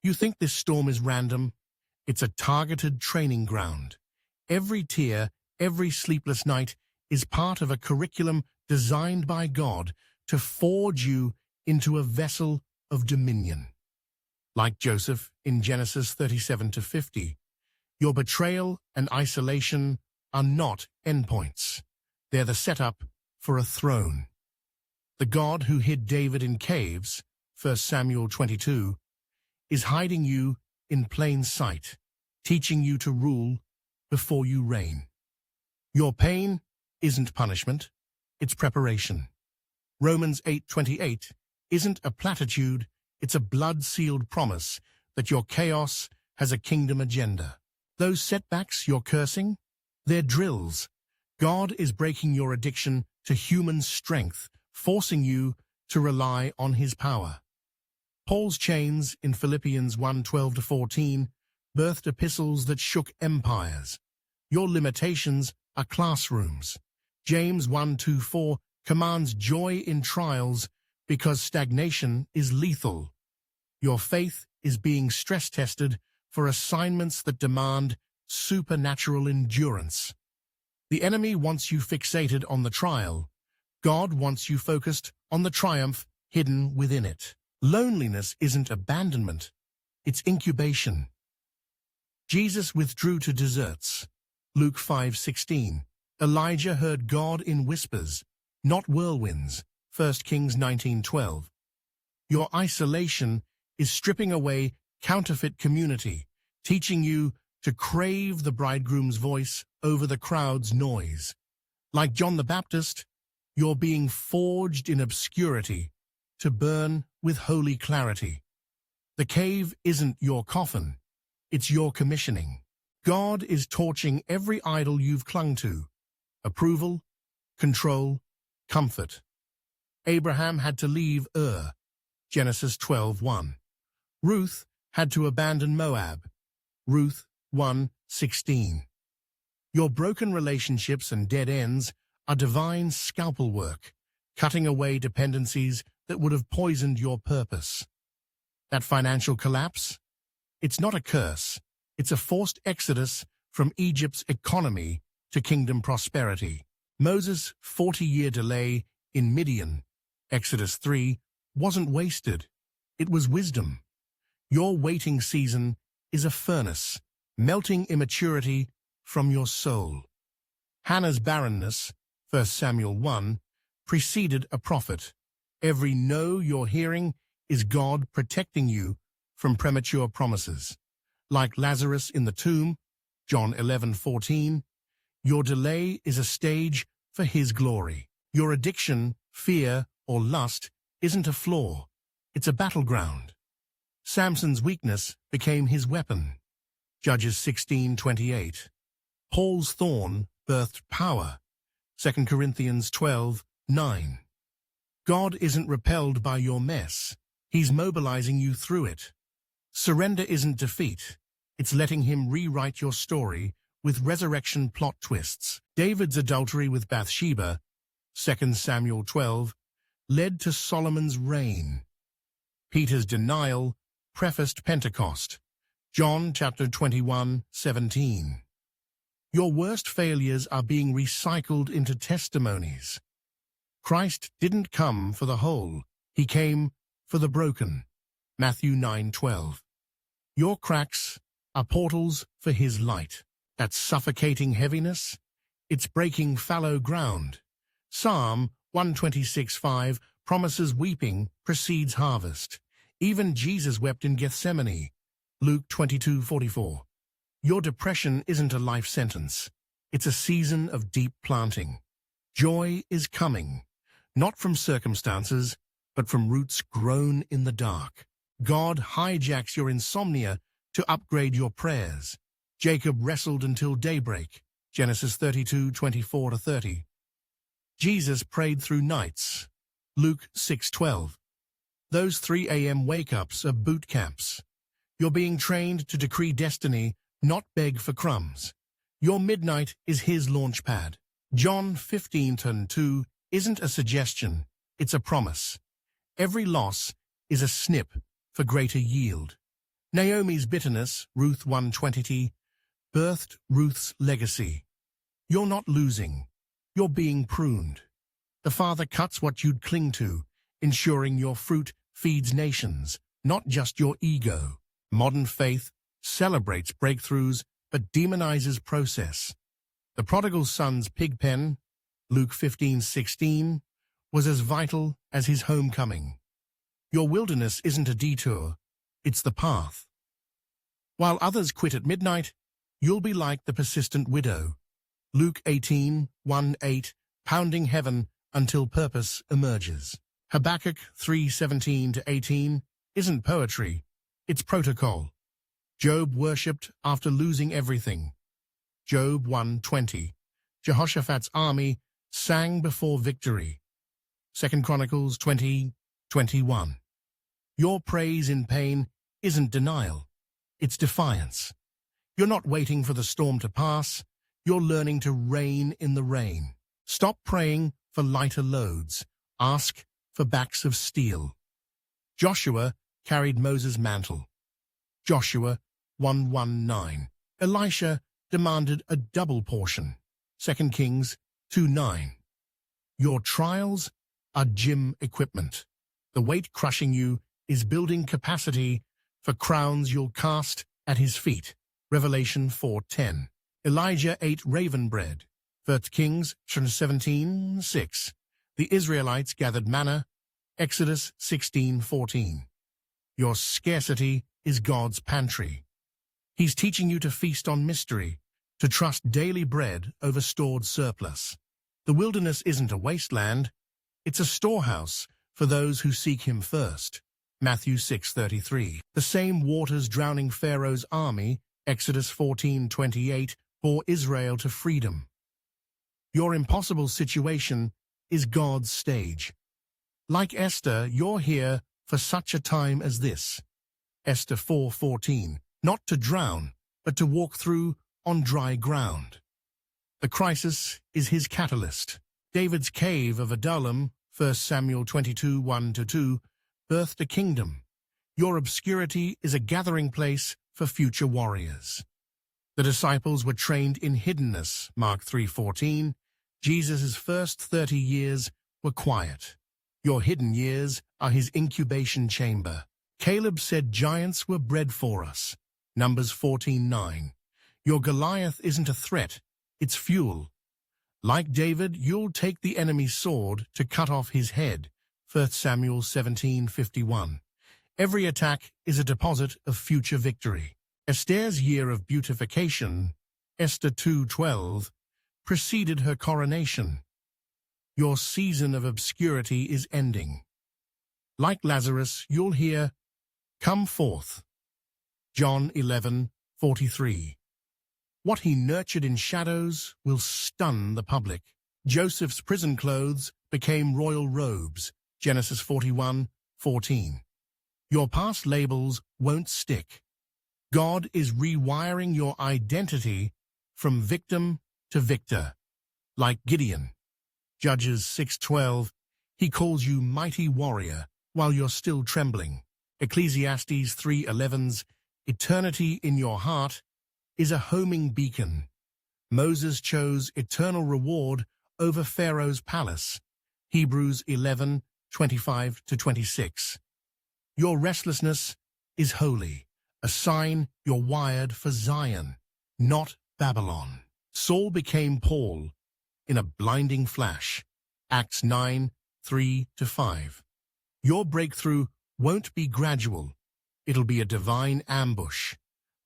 You think this storm is random? It's a targeted training ground. Every tear, every sleepless night is part of a curriculum designed by God to forge you into a vessel of dominion. Like Joseph in Genesis 37-50, your betrayal and isolation are not endpoints. They're the setup for a throne. The God who hid David in caves, 1 Samuel 22, is hiding you in plain sight, teaching you to rule before you reign. Your pain isn't punishment, it's preparation. Romans 8:28 isn't a platitude, it's a blood-sealed promise that your chaos has a kingdom agenda. Those setbacks you're cursing, they're drills. God is breaking your addiction to human strength, forcing you to rely on his power. Paul's chains in Philippians 1:12-14 birthed epistles that shook empires. Your limitations are classrooms. James 1:2-4 commands joy in trials because stagnation is lethal. Your faith is being stress-tested for assignments that demand supernatural endurance. The enemy wants you fixated on the trial. God wants you focused on the triumph hidden within it. Loneliness isn't abandonment, it's incubation. Jesus withdrew to deserts. Luke 5:16. Elijah heard God in whispers, not whirlwinds. 1 Kings 19:12. Your isolation is stripping away counterfeit community, teaching you to crave the bridegroom's voice over the crowd's noise. Like John the Baptist, you're being forged in obscurity to burn with holy clarity. The cave isn't your coffin, it's your commissioning. God is torching every idol you've clung to: approval, control, comfort. Abraham had to leave Ur, Genesis 12:1. Ruth had to abandon Moab, Ruth 1:16. Your broken relationships and dead ends are divine scalpel work, cutting away dependencies that would have poisoned your purpose. That financial collapse? It's not a curse. It's a forced exodus from Egypt's economy to kingdom prosperity. Moses' 40-year delay in Midian, Exodus 3, wasn't wasted. It was wisdom. Your waiting season is a furnace, melting immaturity from your soul. Hannah's barrenness, 1 Samuel 1, preceded a prophet. Every no you're hearing is God protecting you from premature promises. Like Lazarus in the tomb, John 11:14, your delay is a stage for his glory. Your addiction, fear, or lust isn't a flaw. It's a battleground. Samson's weakness became his weapon. Judges 16:28. Paul's thorn birthed power. 2 Corinthians 12:9. God isn't repelled by your mess. He's mobilizing you through it. Surrender isn't defeat. It's letting him rewrite your story with resurrection plot twists. David's adultery with Bathsheba, 2 Samuel 12, led to Solomon's reign. Peter's denial prefaced Pentecost, John chapter 21:17. Your worst failures are being recycled into testimonies. Christ didn't come for the whole, he came for the broken. Matthew 9:12. Your cracks are portals for his light. That suffocating heaviness, it's breaking fallow ground. Psalm 126:5 promises weeping precedes harvest. Even Jesus wept in Gethsemane. Luke 22:44. Your depression isn't a life sentence. It's a season of deep planting. Joy is coming, not from circumstances, but from roots grown in the dark. God hijacks your insomnia to upgrade your prayers. Jacob wrestled until daybreak, Genesis 32:24-30. Jesus prayed through nights, Luke 6:12. Those 3 a.m. wake-ups are boot camps. You're being trained to decree destiny, not beg for crumbs. Your midnight is his launch pad. John 15:2 isn't a suggestion, it's a promise. Every loss is a snip for greater yield. Naomi's bitterness, Ruth 1:20, birthed Ruth's legacy. You're not losing. You're being pruned. The Father cuts what you'd cling to, ensuring your fruit feeds nations, not just your ego. Modern faith celebrates breakthroughs but demonizes process. The prodigal son's pig pen, Luke 15:16, was as vital as his homecoming. Your wilderness isn't a detour, it's the path. While others quit at midnight, you'll be like the persistent widow. Luke 18:1-8, pounding heaven until purpose emerges. Habakkuk 3:17-18 isn't poetry, it's protocol. Job worshipped after losing everything. Job 1:20. Jehoshaphat's army sang before victory. 2 Chronicles 20:21. Your praise in pain isn't denial, it's defiance. You're not waiting for the storm to pass, you're learning to reign in the rain. Stop praying for lighter loads, ask for backs of steel. Joshua carried Moses' mantle. Joshua 1:19. Elisha demanded a double portion. 2 Kings 2:9. Your trials are gym equipment. The weight crushing you is building capacity for crowns you'll cast at his feet. Revelation 4:10. Elijah ate raven bread. 1 Kings 17:6. The Israelites gathered manna. Exodus 16:14. Your scarcity is God's pantry. He's teaching you to feast on mystery, to trust daily bread over stored surplus. The wilderness isn't a wasteland, it's a storehouse for those who seek him first. Matthew 6:33. The same waters drowning Pharaoh's army, Exodus 14:28, bore Israel to freedom. Your impossible situation is God's stage. Like Esther, you're here for such a time as this. Esther 4:14. Not to drown, but to walk through on dry ground. The crisis is his catalyst. David's cave of Adullam, 1 Samuel 22:1-2, birthed a kingdom. Your obscurity is a gathering place for future warriors. The disciples were trained in hiddenness, Mark 3:14. Jesus' first 30 years were quiet. Your hidden years are his incubation chamber. Caleb said giants were bred for us, Numbers 14:9. Your Goliath isn't a threat, it's fuel. Like David, you'll take the enemy's sword to cut off his head, 1 Samuel 17:51. Every attack is a deposit of future victory. Esther's year of beautification, Esther 2:12, preceded her coronation. Your season of obscurity is ending. Like Lazarus, you'll hear, "Come forth." John 11:43. What he nurtured in shadows will stun the public. Joseph's prison clothes became royal robes, Genesis 41:14. Your past labels won't stick. God is rewiring your identity from victim to victor. Like Gideon, Judges 6:12, he calls you mighty warrior while you're still trembling. Ecclesiastes 3:11's eternity in your heart is a homing beacon. Moses chose eternal reward over Pharaoh's palace. Hebrews 11:25-26. Your restlessness is holy, a sign you're wired for Zion, not Babylon. Saul became Paul in a blinding flash. Acts 9:3-5. Your breakthrough won't be gradual. It'll be a divine ambush.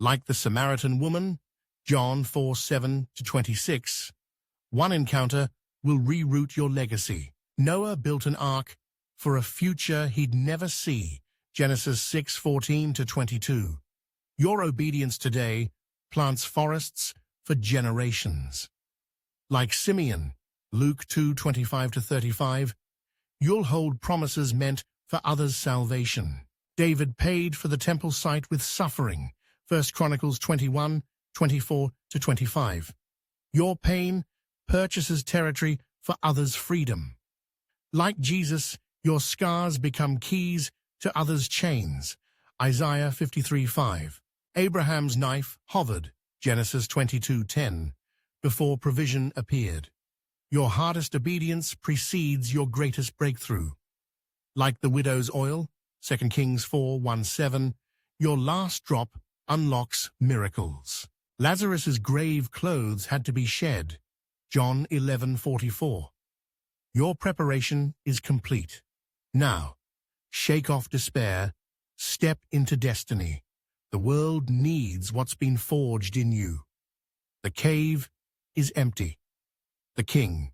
Like the Samaritan woman, John 4:7-26, one encounter will reroute your legacy. Noah built an ark for a future he'd never see, Genesis 6:14-22. Your obedience today plants forests for generations. Like Simeon, Luke 2:25-35, you'll hold promises meant for others' salvation. David paid for the temple site with suffering, 1 Chronicles 21:24-25. Your pain purchases territory for others' freedom. Like Jesus, your scars become keys to others' chains, Isaiah 53:5. Abraham's knife hovered, Genesis 22:10, before provision appeared. Your hardest obedience precedes your greatest breakthrough. Like the widow's oil, 2 Kings 4:17, your last drop unlocks miracles. Lazarus's grave clothes had to be shed, John 11:44. Your preparation is complete. Now, shake off despair, step into destiny. The world needs what's been forged in you. The cave is empty. The king